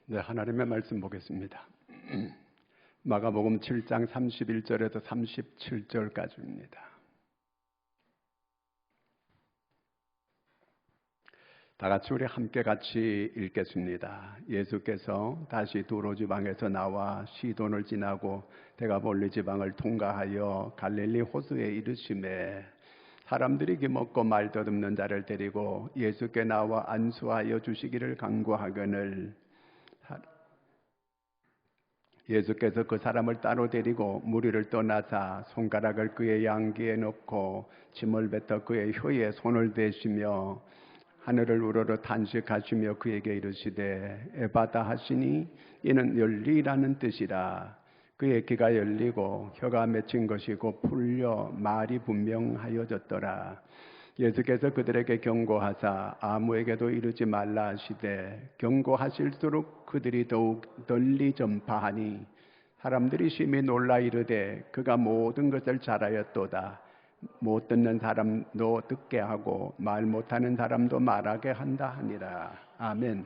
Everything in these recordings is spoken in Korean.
네, 하나님의 말씀 보겠습니다. 마가복음 7장 31절에서 37절까지입니다. 다 같이 우리 함께 같이 읽겠습니다. 예수께서 다시 두로 지방에서 나와 시돈을 지나고 데가볼리 지방을 통과하여 갈릴리 호수에 이르시매 사람들이 기먹고 말 더듬는 자를 데리고 예수께 나와 안수하여 주시기를 간구하거늘 예수께서 그 사람을 따로 데리고 무리를 떠나사 손가락을 그의 양귀에 넣고 침을 뱉어 그의 혀에 손을 대시며 하늘을 우러러 탄식하시며 그에게 이르시되 에바다 하시니 이는 열리라는 뜻이라. 그의 귀가 열리고 혀가 맺힌 것이고 풀려 말이 분명하여졌더라. 예수께서 그들에게 경고하사 아무에게도 이르지 말라 하시되 경고하실수록 그들이 더욱 널리 전파하니 사람들이 심히 놀라 이르되 그가 모든 것을 잘하였도다. 못 듣는 사람도 듣게 하고 말 못하는 사람도 말하게 한다 하니라. 아멘.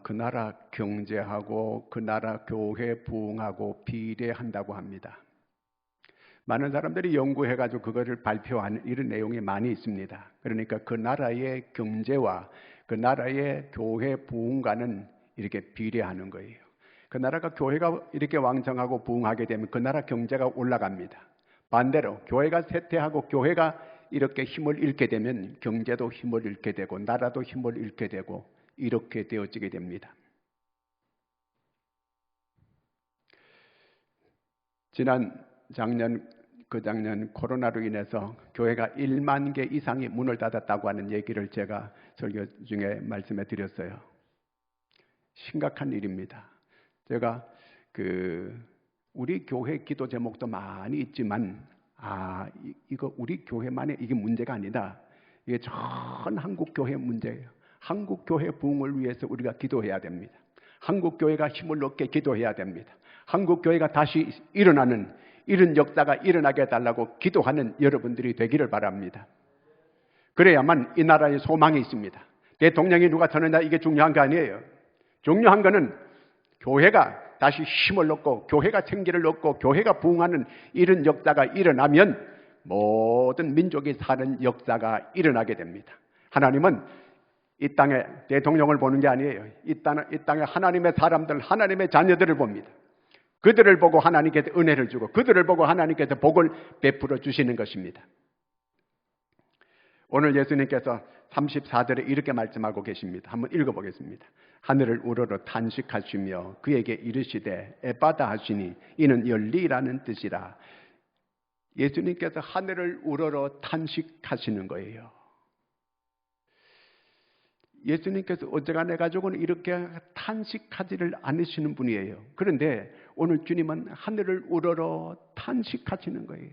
그 나라 경제하고 그 나라 교회 부흥하고 비례한다고 합니다. 많은 사람들이 연구해가지고 그거를 발표하는 이런 내용이 많이 있습니다. 그러니까 그 나라의 경제와 그 나라의 교회 부흥과는 이렇게 비례하는 거예요. 그 나라가 교회가 이렇게 왕성하고 부흥하게 되면 그 나라 경제가 올라갑니다. 반대로 교회가 쇠퇴하고 교회가 이렇게 힘을 잃게 되면 경제도 힘을 잃게 되고 나라도 힘을 잃게 되고 이렇게 되어지게 됩니다. 작년 코로나로 인해서 교회가 1만 개 이상이 문을 닫았다고 하는 얘기를 제가 설교 중에 말씀해 드렸어요. 심각한 일입니다. 제가 우리 교회 기도 제목도 많이 있지만 이거 우리 교회만의 이게 문제가 아니다. 이게 전 한국 교회 문제예요. 한국 교회 부흥을 위해서 우리가 기도해야 됩니다. 한국 교회가 힘을 얻게 기도해야 됩니다. 한국 교회가 다시 일어나는 이런 역사가 일어나게 해달라고 기도하는 여러분들이 되기를 바랍니다. 그래야만 이 나라에 소망이 있습니다. 대통령이 누가 되느냐 이게 중요한 게 아니에요. 중요한 거는 교회가 다시 힘을 얻고 교회가 생기를 얻고 교회가 부흥하는 이런 역사가 일어나면 모든 민족이 사는 역사가 일어나게 됩니다. 하나님은 이 땅에 대통령을 보는 게 아니에요. 이 땅에 하나님의 사람들, 하나님의 자녀들을 봅니다. 그들을 보고 하나님께서 은혜를 주고 그들을 보고 하나님께서 복을 베풀어 주시는 것입니다. 오늘 예수님께서 34절에 이렇게 말씀하고 계십니다. 한번 읽어보겠습니다. 하늘을 우러러 탄식하시며 그에게 이르시되 에바다 하시니 이는 열리라는 뜻이라. 예수님께서 하늘을 우러러 탄식하시는 거예요. 예수님께서 어지간해 가지고는 이렇게 탄식하지를 않으시는 분이에요. 그런데 오늘 주님은 하늘을 우러러 탄식하시는 거예요.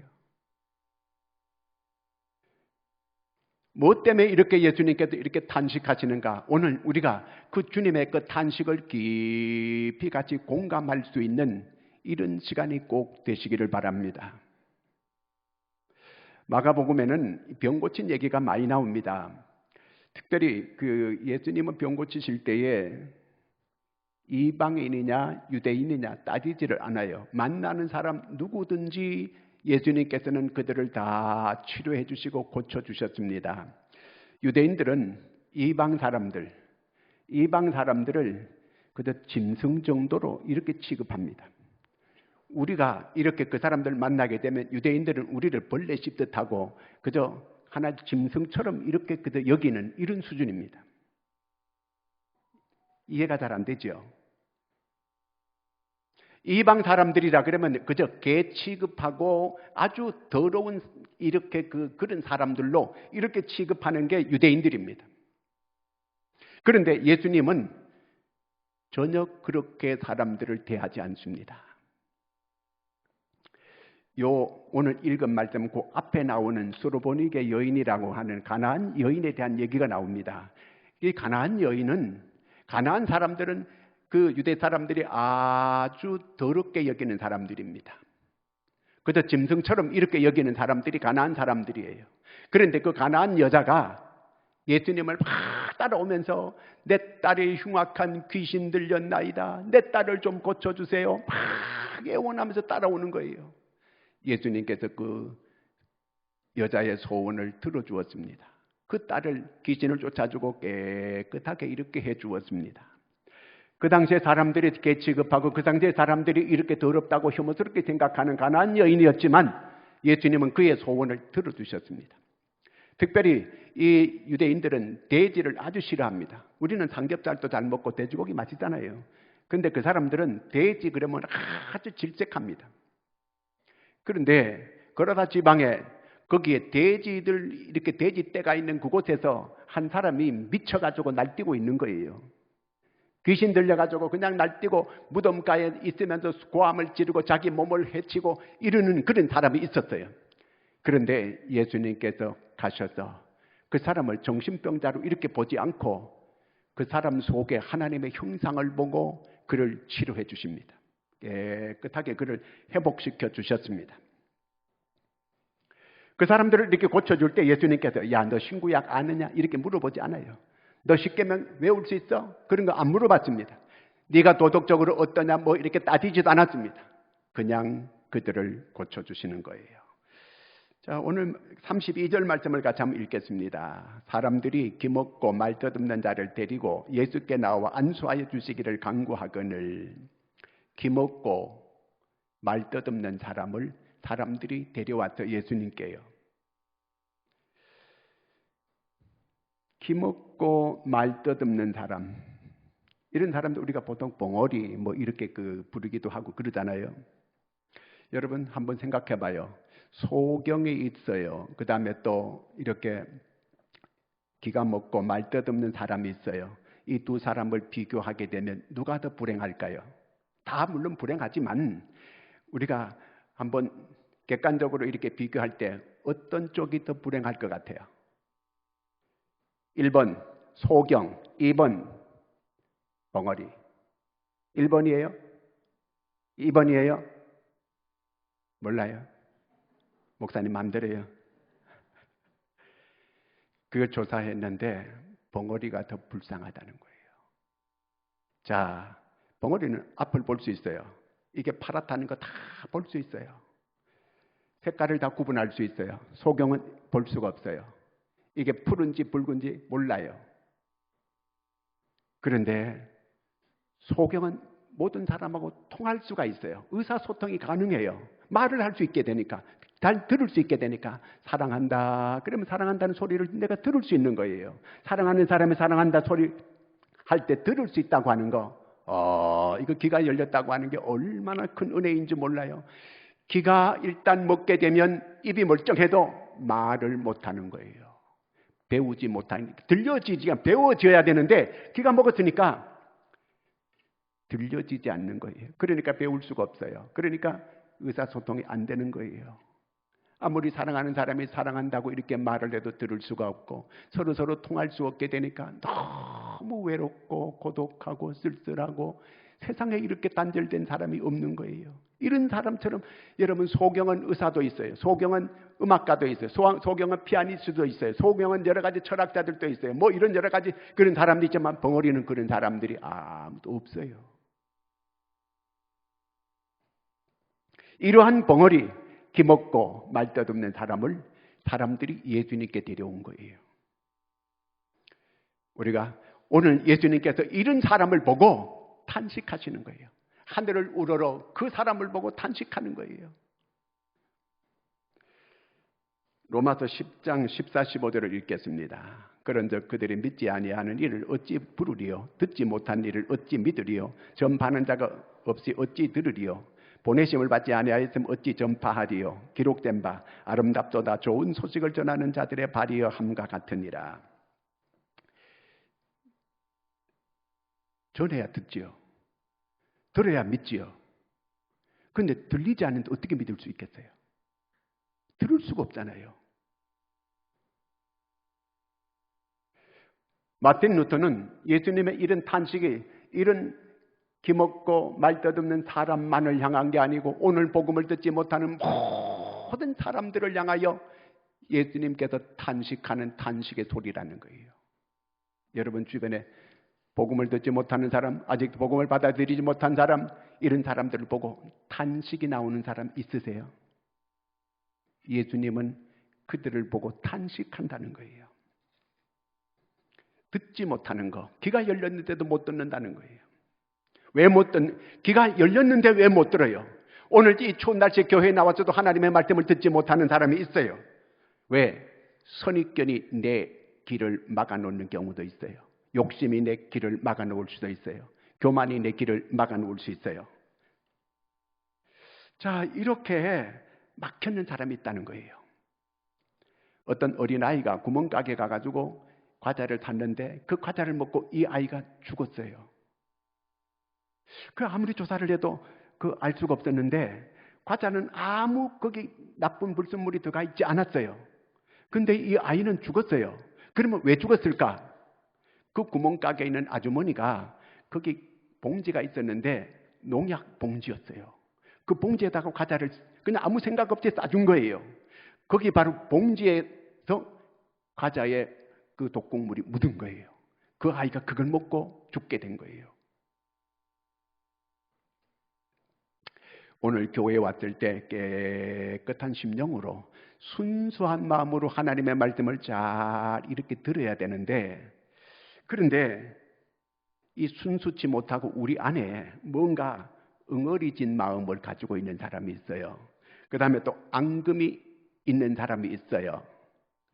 뭐 때문에 이렇게 예수님께서 이렇게 탄식하시는가? 오늘 우리가 그 주님의 그 탄식을 깊이 같이 공감할 수 있는 이런 시간이 꼭 되시기를 바랍니다. 마가복음에는 병 고친 얘기가 많이 나옵니다. 특별히 예수님은 병 고치실 때에 이방인이냐 유대인이냐 따지지를 않아요. 만나는 사람 누구든지 예수님께서는 그들을 다 치료해 주시고 고쳐 주셨습니다. 유대인들은 이방 사람들을 그저 짐승 정도로 이렇게 취급합니다. 우리가 이렇게 그 사람들 만나게 되면 유대인들은 우리를 벌레 씹듯 하고 그저 하나 짐승처럼 이렇게 그저 여기는 이런 수준입니다. 이해가 잘 안 되죠? 이방 사람들이라 그러면 그저 개 취급하고 아주 더러운 이렇게 그런 사람들로 이렇게 취급하는 게 유대인들입니다. 그런데 예수님은 전혀 그렇게 사람들을 대하지 않습니다. 오늘 읽은 말씀 그 앞에 나오는 수르보니게 여인이라고 하는 가나안 여인에 대한 얘기가 나옵니다. 이 가나안 여인은 가나안 사람들은 그 유대 사람들이 아주 더럽게 여기는 사람들입니다. 그저 짐승처럼 이렇게 여기는 사람들이 가나안 사람들이에요. 그런데 그 가나안 여자가 예수님을 막 따라오면서 내 딸의 흉악한 귀신 들렸나이다. 내 딸을 좀 고쳐주세요. 막 애원하면서 따라오는 거예요. 예수님께서 그 여자의 소원을 들어주었습니다. 그 딸을 귀신을 쫓아주고 깨끗하게 이렇게 해주었습니다. 그 당시에 사람들이 이렇게 취급하고 그 당시에 사람들이 이렇게 더럽다고 혐오스럽게 생각하는 가난한 여인이었지만 예수님은 그의 소원을 들어주셨습니다. 특별히 이 유대인들은 돼지를 아주 싫어합니다. 우리는 삼겹살도 잘 먹고 돼지고기 맛있잖아요. 그런데 그 사람들은 돼지 그러면 아주 질색합니다. 그런데 그러다 지방에 거기에 돼지들 이렇게 돼지 떼가 있는 그곳에서 한 사람이 미쳐가지고 날뛰고 있는 거예요. 귀신 들려가지고 그냥 날뛰고 무덤가에 있으면서 고함을 지르고 자기 몸을 해치고 이러는 그런 사람이 있었어요. 그런데 예수님께서 가셔서 그 사람을 정신병자로 이렇게 보지 않고 그 사람 속에 하나님의 형상을 보고 그를 치료해 주십니다. 깨끗하게 그를 회복시켜 주셨습니다. 그 사람들을 이렇게 고쳐줄 때 예수님께서 야, 너 신구약 아느냐? 이렇게 물어보지 않아요. 너 십계명 외울 수 있어? 그런 거 안 물어봤습니다. 네가 도덕적으로 어떠냐? 뭐 이렇게 따지지도 않았습니다. 그냥 그들을 고쳐주시는 거예요. 자, 오늘 32절 말씀을 같이 한번 읽겠습니다. 사람들이 기먹고 말 더듬는 자를 데리고 예수께 나와 안수하여 주시기를 간구하거늘. 기먹고 말 더듬는 사람을 사람들이 데려와서 예수님께요. 기먹고 말 더듬는 사람, 이런 사람들 우리가 보통 벙어리 뭐 이렇게 부르기도 하고 그러잖아요. 여러분 한번 생각해 봐요. 소경에 있어요. 그 다음에 또 이렇게 기가 먹고 말 더듬는 사람이 있어요. 이 두 사람을 비교하게 되면 누가 더 불행할까요? 다 물론 불행하지만 우리가 한번 객관적으로 이렇게 비교할 때 어떤 쪽이 더 불행할 것 같아요? 1번 소경, 2번 벙어리. 1번이에요? 2번이에요? 몰라요. 목사님 마음대로요. 그걸 조사했는데 벙어리가 더 불쌍하다는 거예요. 자, 벙어리는 앞을 볼 수 있어요. 이게 파랗다는 거 다 볼 수 있어요. 색깔을 다 구분할 수 있어요. 소경은 볼 수가 없어요. 이게 푸른지 붉은지 몰라요. 그런데 소경은 모든 사람하고 통할 수가 있어요. 의사소통이 가능해요. 말을 할 수 있게 되니까, 잘 들을 수 있게 되니까 사랑한다. 그러면 사랑한다는 소리를 내가 들을 수 있는 거예요. 사랑하는 사람이 사랑한다 소리 할 때 들을 수 있다고 하는 거, 이거 귀가 열렸다고 하는 게 얼마나 큰 은혜인지 몰라요. 귀가 일단 먹게 되면 입이 멀쩡해도 말을 못하는 거예요. 배우지 못하는, 들려지지 않, 배워져야 되는데 귀가 먹었으니까 들려지지 않는 거예요. 그러니까 배울 수가 없어요. 그러니까 의사소통이 안 되는 거예요. 아무리 사랑하는 사람이 사랑한다고 이렇게 말을 해도 들을 수가 없고 서로 통할 수 없게 되니까 너무 외롭고 고독하고 쓸쓸하고 세상에 이렇게 단절된 사람이 없는 거예요. 이런 사람처럼 여러분 소경은 의사도 있어요. 소경은 음악가도 있어요. 소경은 피아니스트도 있어요. 소경은 여러 가지 철학자들도 있어요. 뭐 이런 여러 가지 그런 사람도 있지만 벙어리는 그런 사람들이 아무도 없어요. 이러한 벙어리, 기먹고 말 더듬는 사람을 사람들이 예수님께 데려온 거예요. 우리가 오늘 예수님께서 이런 사람을 보고 탄식하시는 거예요. 하늘을 우러러 그 사람을 보고 탄식하는 거예요. 로마서 10장 14, 15절을 읽겠습니다. 그런즉 그들이 믿지 아니하는 이를 어찌 부르리요? 듣지 못한 이를 어찌 믿으리요? 전파하는 자가 없이 어찌 들으리요? 보내심을 받지 아니하였으면 어찌 전파하리요? 기록된 바 아름답도다 좋은 소식을 전하는 자들의 발이여 함과 같으니라. 전해야 듣지요. 들어야 믿지요. 그런데 들리지 않는데 어떻게 믿을 수 있겠어요? 들을 수가 없잖아요. 마틴 루터는 예수님의 이런 탄식이 이런 기먹고 말 더듬는 사람만을 향한 게 아니고 오늘 복음을 듣지 못하는 모든 사람들을 향하여 예수님께서 탄식하는 탄식의 소리라는 거예요. 여러분 주변에 복음을 듣지 못하는 사람, 아직도 복음을 받아들이지 못한 사람, 이런 사람들을 보고 탄식이 나오는 사람 있으세요? 예수님은 그들을 보고 탄식한다는 거예요. 듣지 못하는 거, 귀가 열렸는데도 못 듣는다는 거예요. 귀가 열렸는데 왜 못 들어요? 오늘 이 추운 날씨에 교회에 나와서도 하나님의 말씀을 듣지 못하는 사람이 있어요. 왜? 선입견이 내 길을 막아놓는 경우도 있어요. 욕심이 내 길을 막아놓을 수도 있어요. 교만이 내 길을 막아놓을 수 있어요. 자, 이렇게 막혀있는 사람이 있다는 거예요. 어떤 어린아이가 구멍가게 가가지고 과자를 샀는데 그 과자를 먹고 이 아이가 죽었어요. 그 아무리 조사를 해도 알 수가 없었는데 과자는 아무 거기 나쁜 불순물이 들어가 있지 않았어요. 근데 이 아이는 죽었어요. 그러면 왜 죽었을까? 그 구멍가게에 있는 아주머니가 거기 봉지가 있었는데 농약 봉지였어요. 그 봉지에다가 과자를 그냥 아무 생각 없이 싸준 거예요. 거기 바로 봉지에서 과자에 그 독극물이 묻은 거예요. 그 아이가 그걸 먹고 죽게 된 거예요. 오늘 교회에 왔을 때 깨끗한 심령으로 순수한 마음으로 하나님의 말씀을 잘 이렇게 들어야 되는데, 그런데 이 순수치 못하고 우리 안에 뭔가 응어리진 마음을 가지고 있는 사람이 있어요. 그 다음에 또 앙금이 있는 사람이 있어요.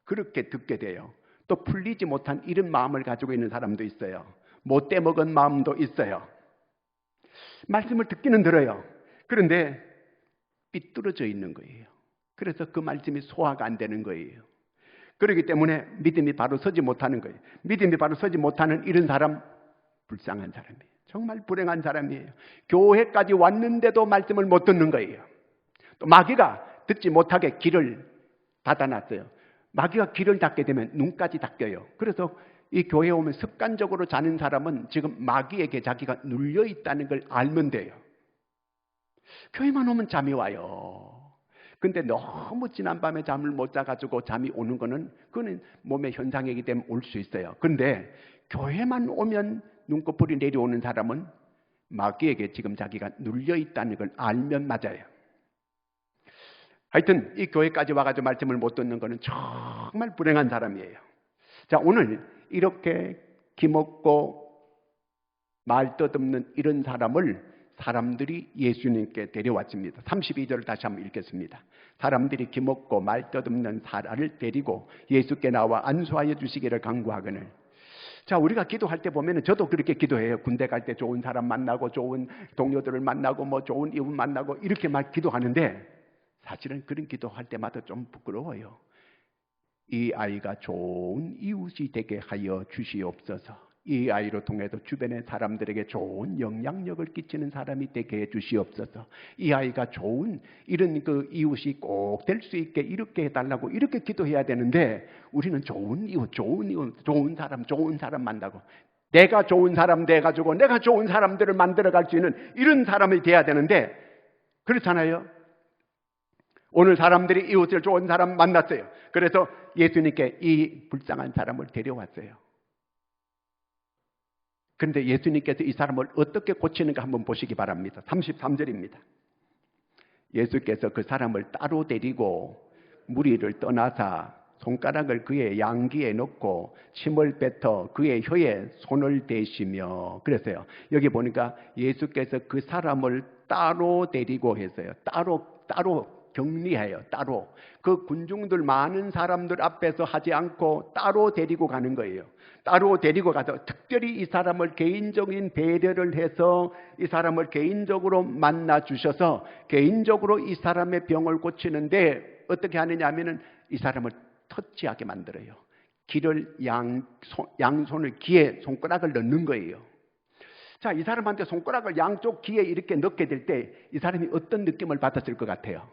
그렇게 듣게 돼요. 또 풀리지 못한 이런 마음을 가지고 있는 사람도 있어요. 못 떼먹은 마음도 있어요. 말씀을 듣기는 들어요. 그런데 삐뚤어져 있는 거예요. 그래서 그 말씀이 소화가 안 되는 거예요. 그렇기 때문에 믿음이 바로 서지 못하는 거예요. 믿음이 바로 서지 못하는 이런 사람, 불쌍한 사람이에요. 정말 불행한 사람이에요. 교회까지 왔는데도 말씀을 못 듣는 거예요. 또 마귀가 듣지 못하게 길을 닫아놨어요. 마귀가 길을 닫게 되면 눈까지 닫혀요. 그래서 이 교회에 오면 습관적으로 자는 사람은 지금 마귀에게 자기가 눌려 있다는 걸 알면 돼요. 교회만 오면 잠이 와요. 근데 너무 지난 밤에 잠을 못 자가지고 잠이 오는 거는 그거는 몸의 현상이기 때문에 올 수 있어요. 그런데 교회만 오면 눈꺼풀이 내려오는 사람은 마귀에게 지금 자기가 눌려 있다는 걸 알면 맞아요. 하여튼 이 교회까지 와가지고 말씀을 못 듣는 거는 정말 불행한 사람이에요. 자, 오늘 이렇게 기먹고 말 뜻없는 이런 사람들이 예수님께 데려왔습니다. 32절을 다시 한번 읽겠습니다. 사람들이 기먹고 말 뜻없는 사람을 데리고 예수께 나와 안수하여 주시기를 간구하거늘. 자, 우리가 기도할 때 보면은 저도 그렇게 기도해요. 군대 갈 때 좋은 사람 만나고 좋은 동료들을 만나고 뭐 좋은 이웃 만나고 이렇게 막 기도하는데 사실은 그런 기도할 때마다 좀 부끄러워요. 이 아이가 좋은 이웃이 되게 하여 주시옵소서. 이 아이로 통해서 주변의 사람들에게 좋은 영향력을 끼치는 사람이 되게 해 주시옵소서. 이 아이가 좋은 이런 그 이웃이 꼭 될 수 있게 이렇게 해달라고 이렇게 기도해야 되는데 우리는 좋은 이웃, 좋은 사람 만나고 내가 좋은 사람 돼가지고 내가 좋은 사람들을 만들어갈 수 있는 이런 사람이 돼야 되는데 그렇잖아요. 오늘 사람들이 이웃을 좋은 사람 만났어요. 그래서 예수님께 이 불쌍한 사람을 데려왔어요. 그런데 예수님께서 이 사람을 어떻게 고치는가 한번 보시기 바랍니다. 33절입니다. 예수께서 그 사람을 따로 데리고 무리를 떠나사 손가락을 그의 양귀에 넣고 침을 뱉어 그의 혀에 손을 대시며 그랬어요. 여기 보니까 예수께서 그 사람을 따로 데리고 했어요. 따로 격리해요. 따로. 그 군중들 많은 사람들 앞에서 하지 않고 따로 데리고 가는 거예요. 따로 데리고 가서 특별히 이 사람을 개인적인 배려를 해서 이 사람을 개인적으로 만나 주셔서 개인적으로 이 사람의 병을 고치는데 어떻게 하느냐 하면은 이 사람을 터치하게 만들어요. 귀를 양손을 귀에 손가락을 넣는 거예요. 자, 이 사람한테 손가락을 양쪽 귀에 이렇게 넣게 될 때 이 사람이 어떤 느낌을 받았을 것 같아요?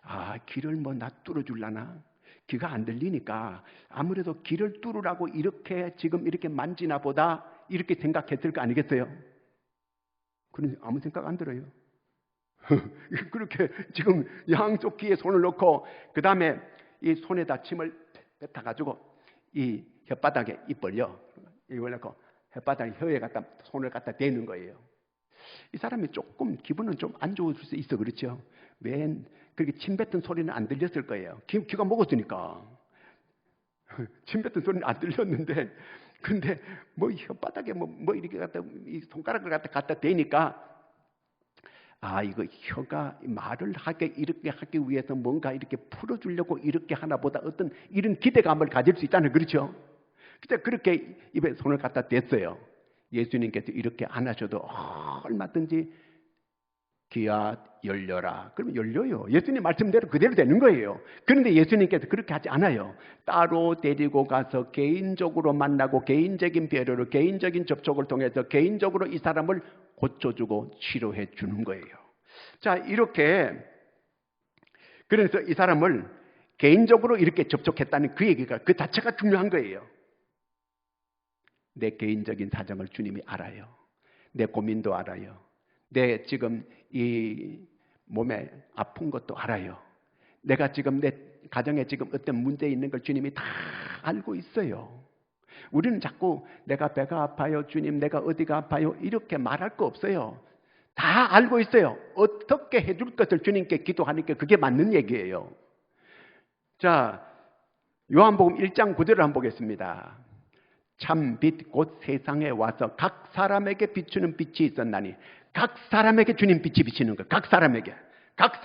아, 귀를 뭐 나 뚫어줄라나? 귀가 안 들리니까 아무래도 귀를 뚫으라고 이렇게 지금 이렇게 만지나 보다 이렇게 생각했을 거 아니겠어요? 그런데 아무 생각 안 들어요. 그렇게 지금 양쪽 귀에 손을 넣고 그 다음에 이 손에다 침을 뱉어가지고 이 혓바닥에 입 벌려 이걸 놓고 혓바닥에 혀에 갖다 손을 갖다 대는 거예요. 이 사람이 조금 기분은 좀 안 좋을 수 있어. 그렇죠? 왜 그렇게 침 뱉은 소리는 안 들렸을 거예요. 귀가 먹었으니까. 침 뱉은 소리는 안 들렸는데, 근데 뭐 혓바닥에 뭐 이렇게 갖다 이 손가락을 갖다 대니까, 아, 이거 혀가 말을 이렇게 하기 위해서 뭔가 이렇게 풀어주려고 이렇게 하나 보다 어떤 이런 기대감을 가질 수 있다는, 그렇죠? 그래서 그렇게 입에 손을 갖다 댔어요. 예수님께서 이렇게 안 하셔도 얼마든지 귀야 열려라. 그러면 열려요. 예수님 말씀대로 그대로 되는 거예요. 그런데 예수님께서 그렇게 하지 않아요. 따로 데리고 가서 개인적으로 만나고 개인적인 배려로 개인적인 접촉을 통해서 개인적으로 이 사람을 고쳐주고 치료해 주는 거예요. 자, 이렇게 그래서 이 사람을 개인적으로 이렇게 접촉했다는 그 얘기가 그 자체가 중요한 거예요. 내 개인적인 사정을 주님이 알아요. 내 고민도 알아요. 내 지금 이 몸에 아픈 것도 알아요. 내가 지금 내 가정에 지금 어떤 문제 있는 걸 주님이 다 알고 있어요. 우리는 자꾸 내가 배가 아파요, 주님 내가 어디가 아파요 이렇게 말할 거 없어요. 다 알고 있어요. 어떻게 해줄 것을 주님께 기도하니까 그게 맞는 얘기예요. 자, 요한복음 1장 9절을 한번 보겠습니다. 참 빛 곧 세상에 와서 각 사람에게 비추는 빛이 있었나니, 각 사람에게 주님 빛이 비치는 거예요. 각 사람에게. 각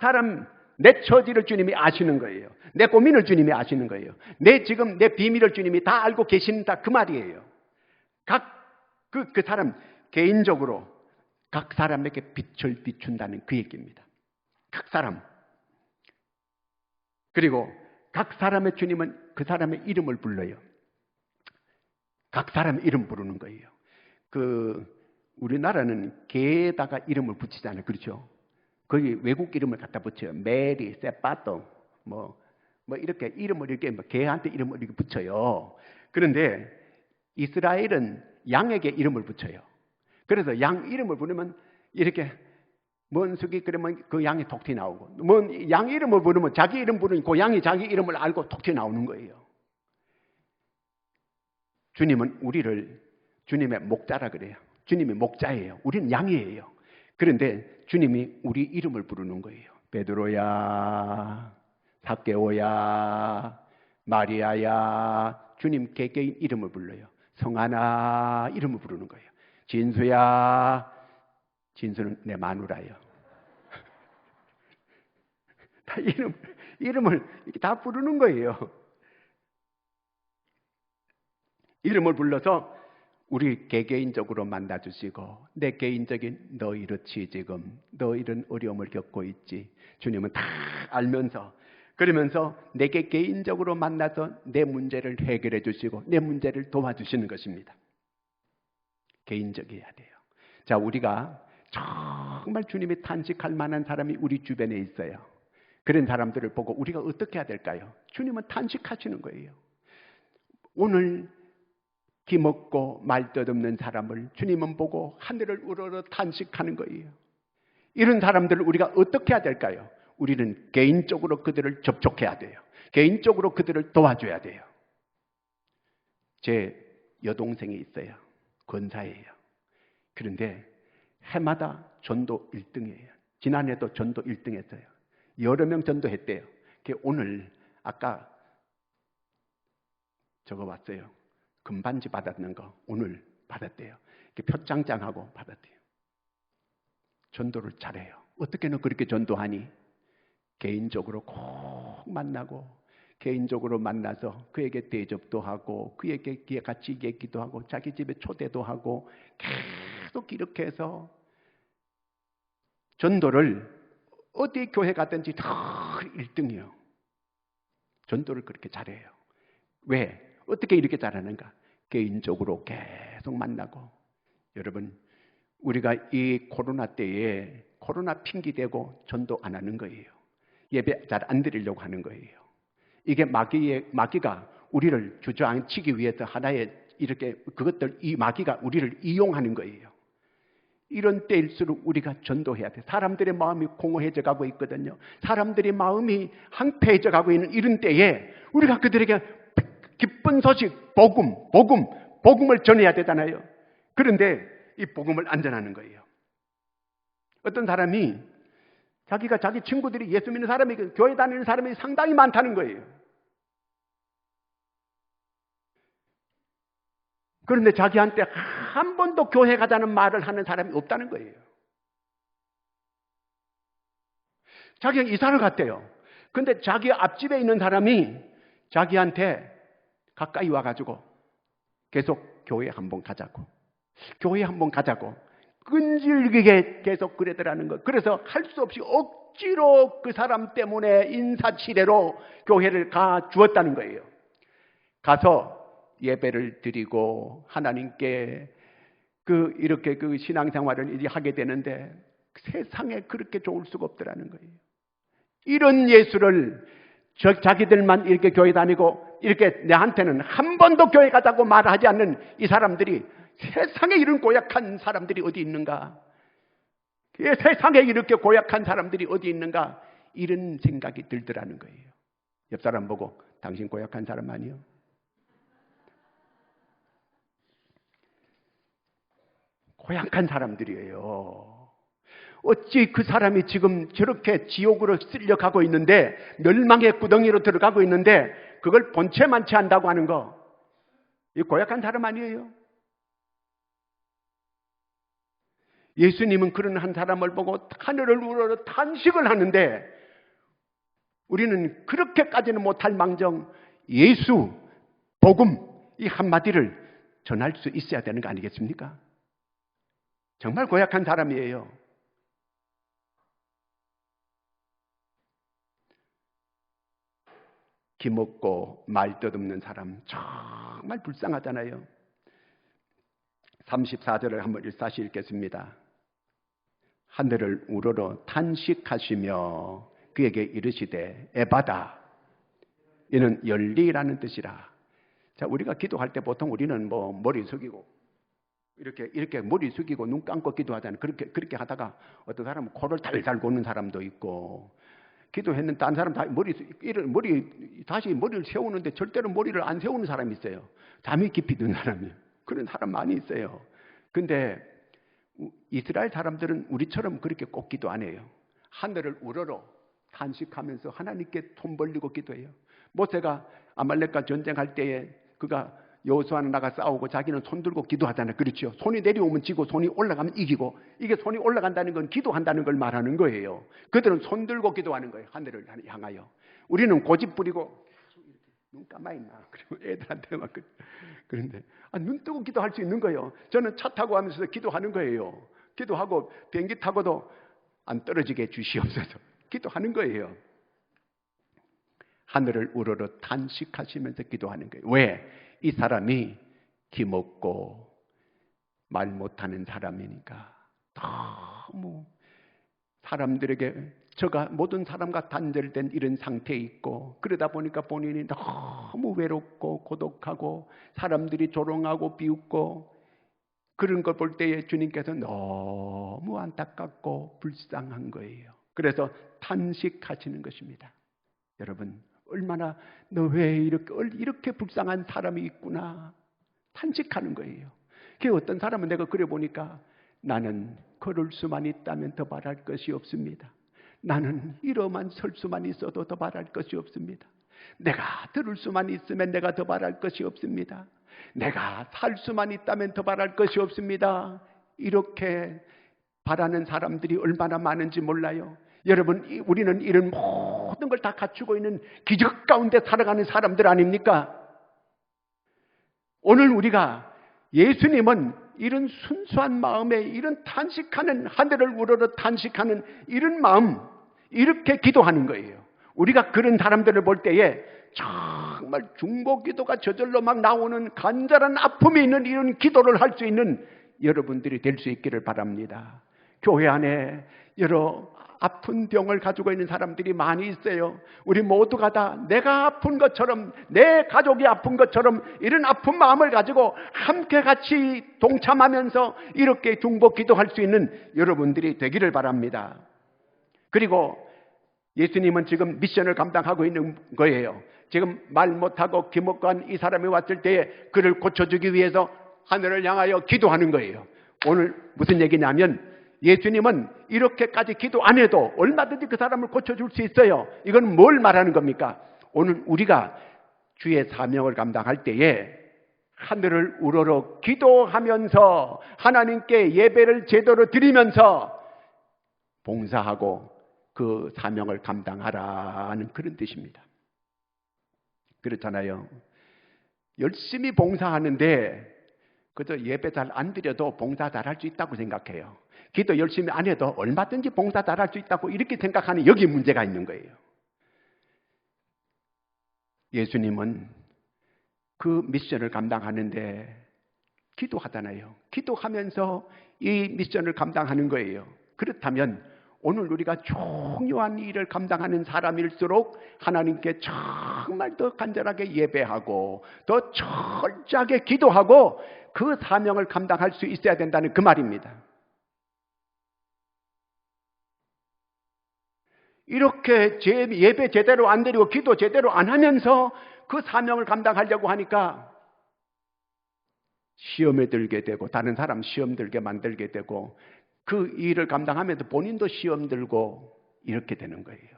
사람 내 처지를 주님이 아시는 거예요. 내 고민을 주님이 아시는 거예요. 지금 내 비밀을 주님이 다 알고 계신다 그 말이에요. 그 사람 개인적으로 각 사람에게 빛을 비춘다는 그 얘기입니다. 각 사람. 그리고 각 사람의 주님은 그 사람의 이름을 불러요. 각 사람의 이름 부르는 거예요. 우리나라는 개에다가 이름을 붙이잖아요. 그렇죠? 거기 외국 이름을 갖다 붙여요. 메리, 세파토, 뭐 이렇게 이름을 이렇게 개한테 이름을 이렇게 붙여요. 그런데 이스라엘은 양에게 이름을 붙여요. 그래서 양 이름을 부르면 이렇게 먼숙이 그러면 그 양이 톡 튀어나오고, 양 이름을 부르면 자기 이름 부르니 그 양이 자기 이름을 알고 톡 튀어나오는 거예요. 주님은 우리를 주님의 목자라 그래요. 주님이 목자예요. 우리는 양이에요. 그런데 주님이 우리 이름을 부르는 거예요. 베드로야, 삭개오야, 마리아야, 주님 개개인 이름을 불러요. 성하나 이름을 부르는 거예요. 진수야, 진수는 내 마누라예요. 다 이름을 이렇게 다 부르는 거예요. 이름을 불러서 우리 개개인적으로 만나주시고, 내 개인적인 너 이렇지 지금 너 이런 어려움을 겪고 있지 주님은 다 알면서, 그러면서 내게 개인적으로 만나서 내 문제를 해결해 주시고 내 문제를 도와주시는 것입니다. 개인적이어야 돼요. 자, 우리가 정말 주님이 탄식할 만한 사람이 우리 주변에 있어요. 그런 사람들을 보고 우리가 어떻게 해야 될까요? 주님은 탄식하시는 거예요. 오늘 기먹고 말뜻없는 사람을 주님은 보고 하늘을 우러러 탄식하는 거예요. 이런 사람들을 우리가 어떻게 해야 될까요? 우리는 개인적으로 그들을 접촉해야 돼요. 개인적으로 그들을 도와줘야 돼요. 제 여동생이 있어요. 권사예요. 그런데 해마다 전도 1등이에요. 지난해도 전도 1등 했어요. 여러 명 전도했대요. 오늘 아까 적어봤어요. 금반지 받았는 거 오늘 받았대요. 표창장하고 받았대요. 전도를 잘해요. 어떻게 너 그렇게 전도하니? 개인적으로 꼭 만나고, 개인적으로 만나서 그에게 대접도 하고, 그에게 같이 얘기도 하고, 자기 집에 초대도 하고, 계속 이렇게 해서 전도를 어디 교회 가든지 다 1등이에요. 전도를 그렇게 잘해요. 왜? 어떻게 이렇게 잘하는가? 개인적으로 계속 만나고. 여러분, 우리가 이 코로나 때에 코로나 핑계대고 전도 안 하는 거예요. 예배 잘 안 드리려고 하는 거예요. 이게 마귀가 우리를 주저앉히기 위해서 하나의 이렇게 이 마귀가 우리를 이용하는 거예요. 이런 때일수록 우리가 전도해야 돼. 사람들의 마음이 공허해져 가고 있거든요. 사람들의 마음이 황폐해져 가고 있는 이런 때에 우리가 그들에게 기쁜 소식, 복음을 전해야 되잖아요. 그런데 이 복음을 안 전하는 거예요. 어떤 사람이 자기가 자기 친구들이 예수 믿는 사람이, 교회 다니는 사람이 상당히 많다는 거예요. 그런데 자기한테 한 번도 교회 가자는 말을 하는 사람이 없다는 거예요. 자기가 이사를 갔대요. 근데 자기 앞집에 있는 사람이 자기한테 가까이 와가지고 계속 교회 한번 가자고, 교회 한번 가자고 끈질기게 계속 그러더라는 거. 그래서 할 수 없이 억지로 그 사람 때문에 인사치레로 교회를 가 주었다는 거예요. 가서 예배를 드리고 하나님께 이렇게 신앙생활을 이제 하게 되는데 세상에 그렇게 좋을 수가 없더라는 거예요. 이런 예수를 자기들만 이렇게 교회 다니고 이렇게 내한테는 한 번도 교회 가자고 말하지 않는 이 사람들이, 세상에 이런 고약한 사람들이 어디 있는가? 세상에 이렇게 고약한 사람들이 어디 있는가? 이런 생각이 들더라는 거예요. 옆 사람 보고 당신 고약한 사람 아니요? 고약한 사람들이에요. 어찌 그 사람이 지금 저렇게 지옥으로 쓸려가고 있는데, 멸망의 구덩이로 들어가고 있는데 그걸 본체만치 한다고 하는 거, 이 고약한 사람 아니에요? 예수님은 그런 한 사람을 보고 하늘을 우러러 탄식을 하는데 우리는 그렇게까지는 못할 망정 예수, 복음 이 한마디를 전할 수 있어야 되는 거 아니겠습니까? 정말 고약한 사람이에요. 기먹고 말 뜻없는 사람 정말 불쌍하잖아요. 34절을 한번 다시 읽겠습니다. 하늘을 우러러 탄식하시며 그에게 이르시되 에바다, 이는 열리라는 뜻이라. 자, 우리가 기도할 때 보통 우리는 머리 숙이고 이렇게 머리 숙이고 눈 감고 기도하잖아요. 그렇게 하다가 어떤 사람은 코를 달달 고는 사람도 있고, 기도했는데 딴 사람 다시 머리를 세우는데 절대로 머리를 안 세우는 사람이 있어요. 잠이 깊이 든 사람이에요. 그런 사람 많이 있어요. 근데 이스라엘 사람들은 우리처럼 그렇게 꼭 기도 안 해요. 하늘을 우러러 탄식하면서 하나님께 손 벌리고 기도해요. 모세가 아말렉과 전쟁할 때에 그가 여호수아는 나가 싸우고 자기는 손 들고 기도하잖아요. 그렇죠? 손이 내려오면 지고 손이 올라가면 이기고, 이게 손이 올라간다는 건 기도한다는 걸 말하는 거예요. 그들은 손 들고 기도하는 거예요. 하늘을 향하여. 우리는 고집 부리고 눈 감아 있나? 그리고 애들한테 막 그런데 눈 뜨고 기도할 수 있는 거예요. 저는 차 타고 하면서 기도하는 거예요. 기도하고 비행기 타고도 안 떨어지게 주시옵소서 기도하는 거예요. 하늘을 우러러 탄식하시면서 기도하는 거예요. 왜? 이 사람이 기먹고 말 못하는 사람이니까. 너무 사람들에게 모든 사람과 단절된 이런 상태에 있고, 그러다 보니까 본인이 너무 외롭고 고독하고 사람들이 조롱하고 비웃고, 그런 걸 볼 때에 주님께서 너무 안타깝고 불쌍한 거예요. 그래서 탄식하시는 것입니다. 여러분, 얼마나 너 왜 이렇게 불쌍한 사람이 있구나 탄식하는 거예요. 그 어떤 사람은 내가 그래 보니까 나는 걸을 수만 있다면 더 바랄 것이 없습니다. 나는 이러만 설 수만 있어도 더 바랄 것이 없습니다. 내가 들을 수만 있으면 내가 더 바랄 것이 없습니다. 내가 살 수만 있다면 더 바랄 것이 없습니다. 이렇게 바라는 사람들이 얼마나 많은지 몰라요. 여러분, 우리는 이런 모든 걸 다 갖추고 있는 기적 가운데 살아가는 사람들 아닙니까? 오늘 우리가 예수님은 이런 순수한 마음에 이런 탄식하는, 하늘을 우러러 탄식하는 이런 마음, 이렇게 기도하는 거예요. 우리가 그런 사람들을 볼 때에 정말 중보기도가 저절로 막 나오는 간절한 아픔이 있는 이런 기도를 할 수 있는 여러분들이 될 수 있기를 바랍니다. 교회 안에 여러 아픈 병을 가지고 있는 사람들이 많이 있어요. 우리 모두가 다 내가 아픈 것처럼, 내 가족이 아픈 것처럼 이런 아픈 마음을 가지고 함께 같이 동참하면서 이렇게 중보 기도할 수 있는 여러분들이 되기를 바랍니다. 그리고 예수님은 지금 미션을 감당하고 있는 거예요. 지금 말 못하고 기목한 이 사람이 왔을 때에 그를 고쳐주기 위해서 하늘을 향하여 기도하는 거예요. 오늘 무슨 얘기냐면 예수님은 이렇게까지 기도 안 해도 얼마든지 그 사람을 고쳐줄 수 있어요. 이건 뭘 말하는 겁니까? 오늘 우리가 주의 사명을 감당할 때에 하늘을 우러러 기도하면서 하나님께 예배를 제대로 드리면서 봉사하고 그 사명을 감당하라는 그런 뜻입니다. 그렇잖아요. 열심히 봉사하는데 그저 예배 잘 안 드려도 봉사 잘 할 수 있다고 생각해요. 기도 열심히 안 해도 얼마든지 봉사 잘 할 수 있다고 이렇게 생각하는 여기 문제가 있는 거예요. 예수님은 그 미션을 감당하는데 기도하잖아요. 기도하면서 이 미션을 감당하는 거예요. 그렇다면 오늘 우리가 중요한 일을 감당하는 사람일수록 하나님께 정말 더 간절하게 예배하고 더 철저하게 기도하고 그 사명을 감당할 수 있어야 된다는 그 말입니다. 이렇게 예배 제대로 안 드리고 기도 제대로 안 하면서 그 사명을 감당하려고 하니까 시험에 들게 되고 다른 사람 시험 들게 만들게 되고 그 일을 감당하면서 본인도 시험 들고 이렇게 되는 거예요.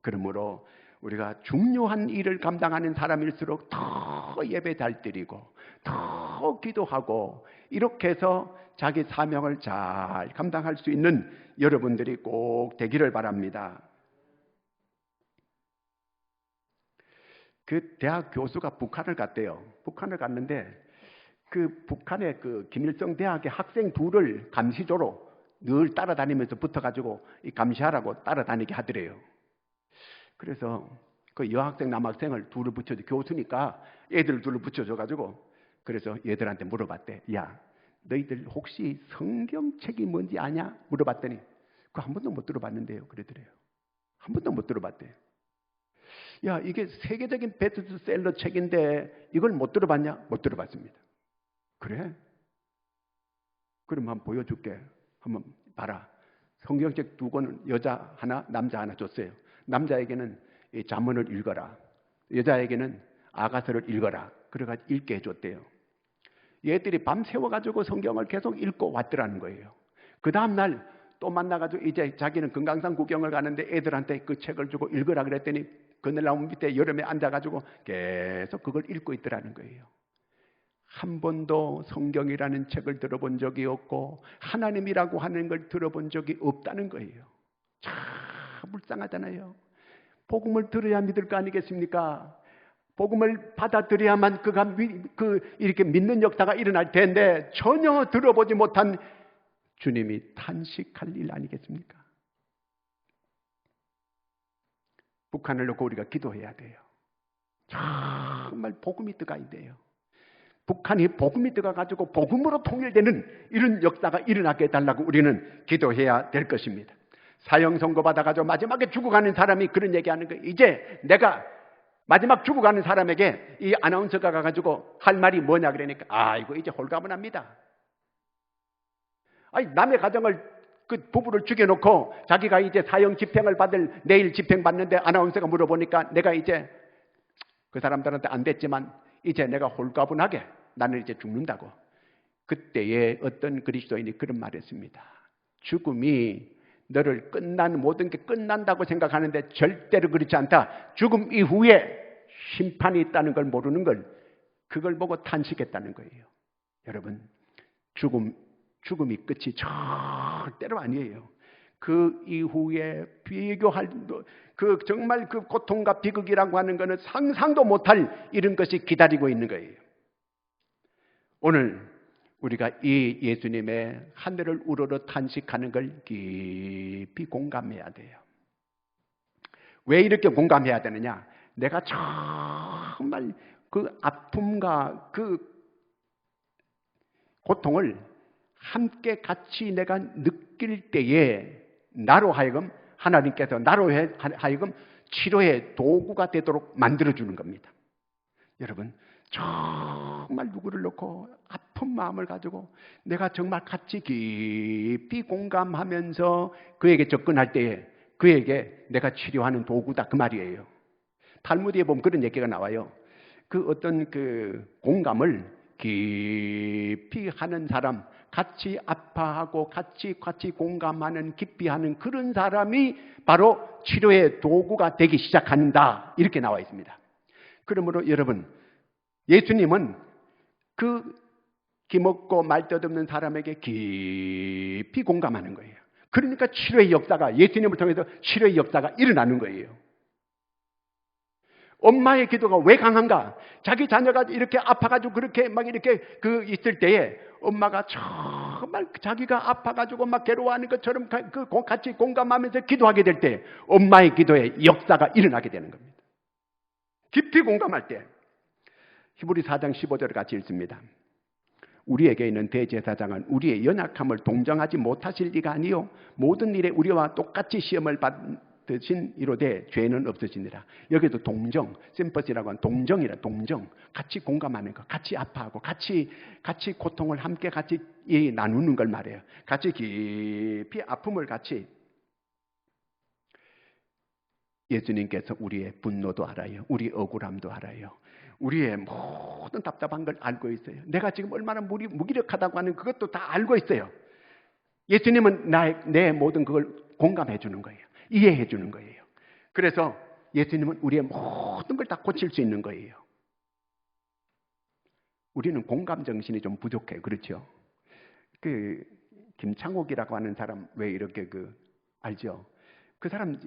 그러므로 우리가 중요한 일을 감당하는 사람일수록 더 예배 잘 드리고 더 기도하고 이렇게 해서 자기 사명을 잘 감당할 수 있는 여러분들이 꼭 되기를 바랍니다. 그 대학 교수가 북한을 갔대요. 북한을 갔는데 그 북한의 그 김일성 대학의 학생 둘을 감시조로 늘 따라다니면서 붙어가지고 이 감시하라고 따라다니게 하더래요. 그래서 그 여학생 남학생을 둘을 붙여줘. 교수니까 애들 둘을 붙여줘가지고 그래서 얘들한테 물어봤대. 야, 너희들 혹시 성경책이 뭔지 아냐? 물어봤더니 그거 한 번도 못 들어봤는데요. 그러더래요. 한 번도 못 들어봤대요. 야, 이게 세계적인 베스트셀러 책인데 이걸 못 들어봤냐? 못 들어봤습니다. 그래? 그럼 한번 보여줄게. 한번 봐라. 성경책 두 권은 여자 하나, 남자 하나 줬어요. 남자에게는 이 잠언을 읽어라. 여자에게는 아가서를 읽어라. 그래가지고 읽게 해줬대요. 얘들이 밤새워가지고 성경을 계속 읽고 왔더라는 거예요. 그 다음날 또 만나가지고 이제 자기는 금강산 구경을 가는데 애들한테 그 책을 주고 읽으라 그랬더니 그늘나무 밑에 여름에 앉아가지고 계속 그걸 읽고 있더라는 거예요. 한 번도 성경이라는 책을 들어본 적이 없고 하나님이라고 하는 걸 들어본 적이 없다는 거예요. 참 불쌍하잖아요. 복음을 들어야 믿을 거 아니겠습니까? 복음을 받아들여야만 이렇게 믿는 역사가 일어날 텐데 전혀 들어보지 못한 주님이 탄식할 일 아니겠습니까? 북한을 놓고 우리가 기도해야 돼요. 정말 복음이 들어가야 돼요. 북한이 복음이 들어가가지고 복음으로 통일되는 이런 역사가 일어나게 해달라고 우리는 기도해야 될 것입니다. 사형 선고 받아가지고 마지막에 죽어가는 사람이 그런 얘기하는 거예요. 이제 내가 마지막 죽어가는 사람에게 이 아나운서가 가가지고 할 말이 뭐냐 그러니까 아이고 이제 홀가분합니다. 아니 남의 가정을 그 부부를 죽여놓고 자기가 이제 사형 집행을 받을 내일 집행 받는데 아나운서가 물어보니까 내가 이제 그 사람들한테 안 됐지만 이제 내가 홀가분하게 나는 이제 죽는다고. 그때에 어떤 그리스도인이 그런 말을 했습니다. 죽음이 너를 모든 게 끝난다고 생각하는데 절대로 그렇지 않다. 죽음 이후에 심판이 있다는 걸 모르는 걸 그걸 보고 탄식했다는 거예요. 여러분 죽음이 끝이 절대로 아니에요. 그 이후에 비교할 정말 그 고통과 비극이라고 하는 것은 상상도 못할 이런 것이 기다리고 있는 거예요. 오늘 우리가 이 예수님의 하늘을 우러러 탄식하는 걸 깊이 공감해야 돼요. 왜 이렇게 공감해야 되느냐? 내가 정말 그 아픔과 그 고통을 함께 같이 내가 느낄 때에 나로 하여금 하나님께서 나로 하여금 치료의 도구가 되도록 만들어주는 겁니다. 여러분 정말 누구를 놓고 아픈 마음을 가지고 내가 정말 같이 깊이 공감하면서 그에게 접근할 때에 그에게 내가 치료하는 도구다 그 말이에요. 탈무드에 보면 그런 얘기가 나와요. 그 어떤 그 공감을 깊이 하는 사람, 같이 아파하고 같이 공감하는, 깊이 하는 그런 사람이 바로 치료의 도구가 되기 시작한다. 이렇게 나와 있습니다. 그러므로 여러분, 예수님은 그 기먹고 말뜻없는 사람에게 깊이 공감하는 거예요. 그러니까 치료의 역사가, 예수님을 통해서 치료의 역사가 일어나는 거예요. 엄마의 기도가 왜 강한가? 자기 자녀가 이렇게 아파가지고 그렇게 막 이렇게 있을 때에 엄마가 정말 자기가 아파가지고 막 괴로워하는 것처럼 같이 공감하면서 기도하게 될 때 엄마의 기도에 역사가 일어나게 되는 겁니다. 깊이 공감할 때. 히브리 4장 15절을 같이 읽습니다. 우리에게 있는 대제사장은 우리의 연약함을 동정하지 못하실 리가 아니요 모든 일에 우리와 똑같이 시험을 받으신 이로되 죄는 없으시니라. 여기도 동정, 심퍼시라고 하는 동정이라. 동정, 같이 공감하는 것, 같이 아파하고 같이 고통을 함께 같이 나누는 걸 말해요. 같이 깊이 아픔을 같이. 예수님께서 우리의 분노도 알아요. 우리의 억울함도 알아요. 우리의 모든 답답한 걸 알고 있어요. 내가 지금 얼마나 무기력하다고 하는 그것도 다 알고 있어요. 예수님은 내 모든 그걸 공감해 주는 거예요. 이해해 주는 거예요. 그래서 예수님은 우리의 모든 걸 다 고칠 수 있는 거예요. 우리는 공감 정신이 좀 부족해요. 그렇죠? 김창옥이라고 하는 사람 왜 이렇게 알죠? 그 사람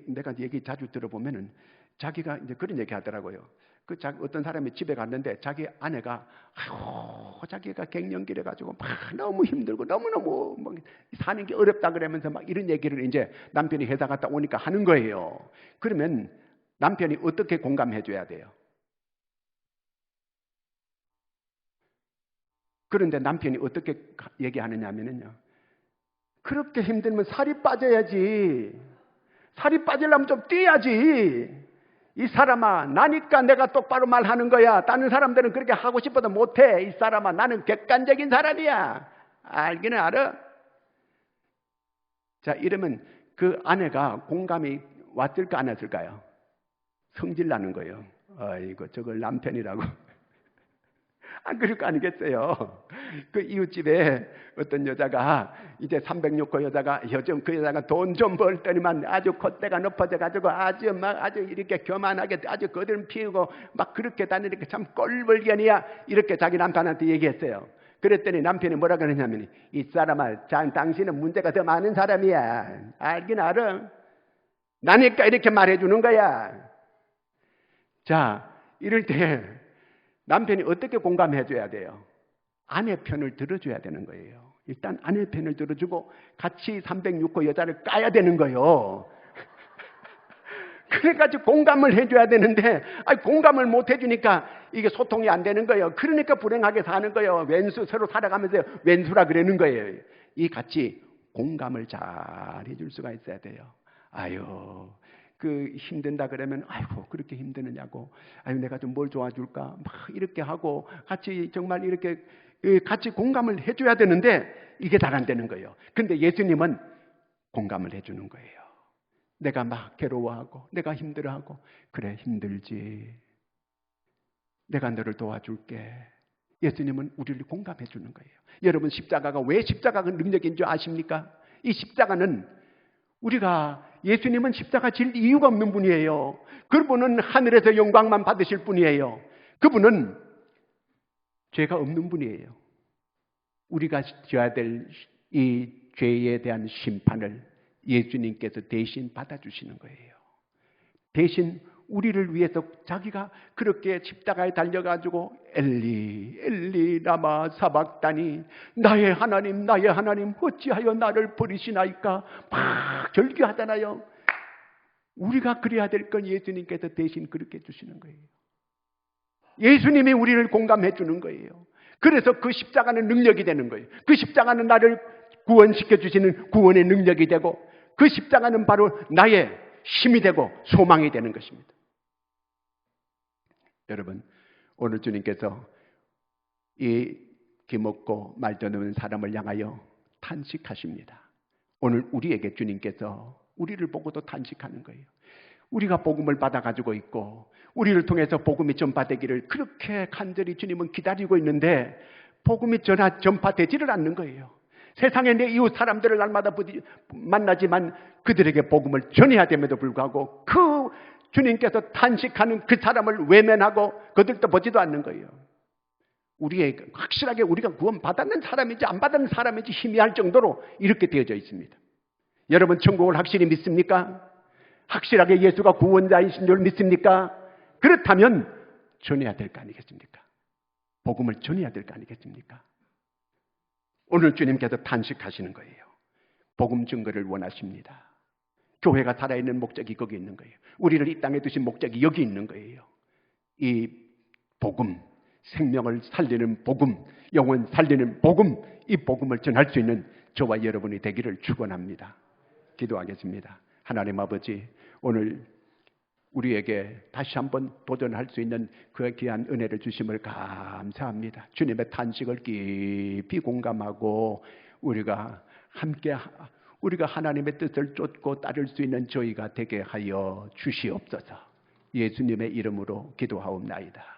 내가 얘기 자주 들어보면은 자기가 이제 그런 얘기 하더라고요. 어떤 사람이 집에 갔는데 자기 아내가 자기가 갱년기래 가지고 막 너무 힘들고 너무너무 막 사는 게 어렵다 그러면서 막 이런 얘기를 이제 남편이 회사 갔다 오니까 하는 거예요. 그러면 남편이 어떻게 공감해 줘야 돼요? 그런데 남편이 어떻게 얘기하느냐 하면요. 그렇게 힘들면 살이 빠져야지. 살이 빠지려면 좀 뛰어야지. 이 사람아, 나니까 내가 똑바로 말하는 거야. 다른 사람들은 그렇게 하고 싶어도 못해. 이 사람아, 나는 객관적인 사람이야. 알기는 알아? 자, 이러면 그 아내가 공감이 왔을까 안 왔을까요? 성질 나는 거예요. 아이고, 저걸 남편이라고. 안 그럴 거 아니겠어요? 그 이웃집에 어떤 여자가 이제 306호 여자가 요즘 그 여자가 돈 좀 벌더니만 아주 콧대가 높아져 가지고 아주 이렇게 교만하게 아주 거들 피우고 막 그렇게 다니니까 참 꼴불견이야. 이렇게 자기 남편한테 얘기했어요. 그랬더니 남편이 뭐라 그러냐면 이 사람아, 당신은 문제가 더 많은 사람이야. 알긴 알아. 나니까 이렇게 말해주는 거야. 자, 이럴 때 남편이 어떻게 공감해 줘야 돼요? 아내 편을 들어줘야 되는 거예요. 일단 아내 편을 들어주고 같이 306호 여자를 까야 되는 거예요. 그래가지고 공감을 해줘야 되는데 공감을 못 해주니까 이게 소통이 안 되는 거예요. 그러니까 불행하게 사는 거예요. 서로 살아가면서 왼수라 그러는 거예요. 이 같이 공감을 잘 해줄 수가 있어야 돼요. 힘든다 그러면 아이고 그렇게 힘드느냐고, 내가 좀 뭘 도와줄까 막 이렇게 하고 같이 정말 이렇게 같이 공감을 해줘야 되는데 이게 잘 안 되는 거예요. 근데 예수님은 공감을 해주는 거예요. 내가 막 괴로워하고 내가 힘들어하고 그래 힘들지, 내가 너를 도와줄게. 예수님은 우리를 공감해 주는 거예요. 여러분, 십자가가 왜 십자가가 능력인 줄 아십니까? 이 십자가는 예수님은 십자가 질 이유가 없는 분이에요. 그분은 하늘에서 영광만 받으실 분이에요. 그분은 죄가 없는 분이에요. 우리가 져야 될 이 죄에 대한 심판을 예수님께서 대신 받아주시는 거예요. 대신 우리를 위해서 자기가 그렇게 십자가에 달려가지고 엘리 엘리 라마 사박다니, 나의 하나님 어찌하여 나를 버리시나이까 막 절규하잖아요. 우리가 그래야 될 건 예수님께서 대신 그렇게 해주시는 거예요. 예수님이 우리를 공감해 주는 거예요. 그래서 그 십자가는 능력이 되는 거예요. 그 십자가는 나를 구원시켜 주시는 구원의 능력이 되고, 그 십자가는 바로 나의 힘이 되고 소망이 되는 것입니다. 여러분, 오늘 주님께서 이 기먹고 말도 없는 사람을 향하여 탄식하십니다. 오늘 우리에게 주님께서 우리를 보고도 탄식하는 거예요. 우리가 복음을 받아가지고 있고 우리를 통해서 복음이 전파되기를 그렇게 간절히 주님은 기다리고 있는데 복음이 전파되지를 않는 거예요. 세상에 내 이웃 사람들을 날마다 만나지만 그들에게 복음을 전해야 됨에도 불구하고 그 주님께서 탄식하는 그 사람을 외면하고 그들도 보지도 않는 거예요. 확실하게 우리가 구원 받았는 사람인지 안 받은 사람인지 희미할 정도로 이렇게 되어져 있습니다. 여러분 천국을 확실히 믿습니까? 확실하게 예수가 구원자이신 줄 믿습니까? 그렇다면 전해야 될 거 아니겠습니까? 복음을 전해야 될 거 아니겠습니까? 오늘 주님께서 탄식하시는 거예요. 복음 증거를 원하십니다. 교회가 살아있는 목적이 거기 있는 거예요. 우리를 이 땅에 두신 목적이 여기 있는 거예요. 이 복음, 생명을 살리는 복음, 영혼 살리는 복음, 이 복음을 전할 수 있는 저와 여러분이 되기를 축원합니다. 기도하겠습니다. 하나님 아버지, 오늘 우리에게 다시 한번 도전할 수 있는 그 귀한 은혜를 주심을 감사합니다. 주님의 탄식을 깊이 공감하고 우리가 하나님의 뜻을 쫓고 따를 수 있는 저희가 되게 하여 주시옵소서. 예수님의 이름으로 기도하옵나이다.